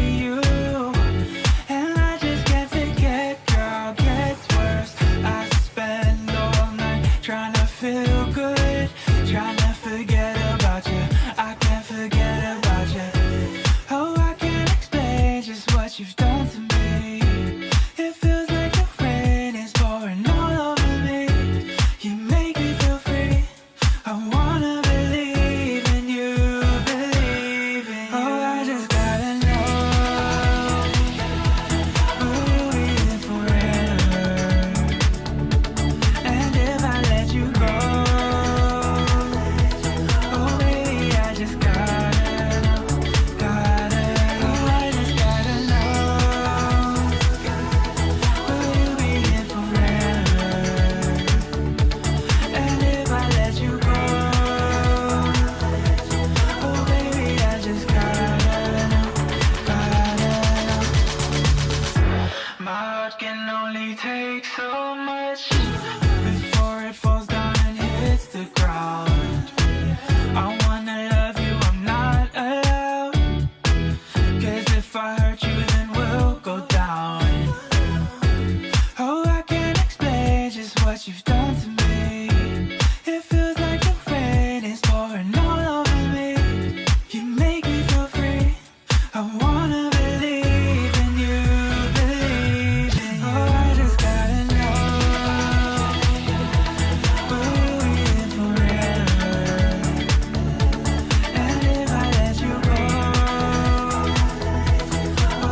you. And I just can't forget, girl, gets worse. I spend all night trying to feel good, trying to forget about you. I can't forget about you. Oh, I can't explain just what you've done to me. It feels like the rain is pouring all over me. You make me feel free. I wanna believe in you, believe in you. Oh, I just gotta know, will you be here forever? And if I let you go, oh baby, I just gotta know, oh I just gotta know, will you be here forever? And if I let you go, oh baby, I just gotta know, My heart can only take so much before it falls down and hits the ground. I wanna love you, I'm not allowed. 'Cause if I hurt you, then we'll go down. Oh, I can't explain just what you've done to me. It feels like the rain is pouring all over me. You make me feel free. I wanna believe in you, believe in you. Oh, I just gotta know, will you be here forever? And if I let you go, oh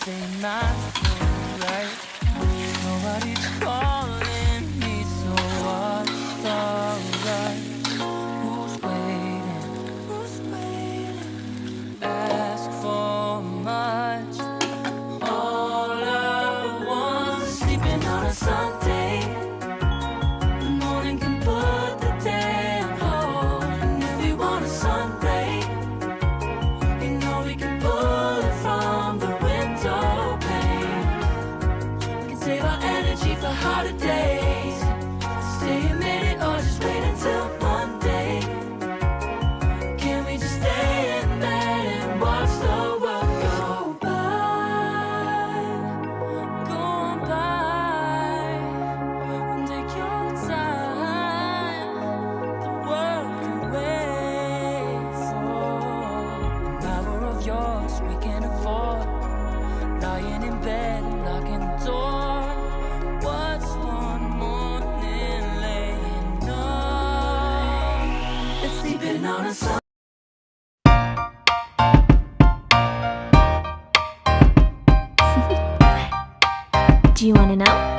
everything not right. Nobody's calling me, so what's the rush? Who's waiting? Who's waiting? Ask for much. All I want is sleeping on a Sunday. The morning can put the day on hold. And if we want a Sunday, you know we can pull it from the window pane. We can save our energy for harder days. Stay a minute or just wait until Monday. Can we just stay in bed and watch the world go by? Go on by and take your time. The world can wait for an hour of yours we can afford. Lying in bed and locking the door. What's one morning laying up? It's sleeping on a Sunday. Do you want to know?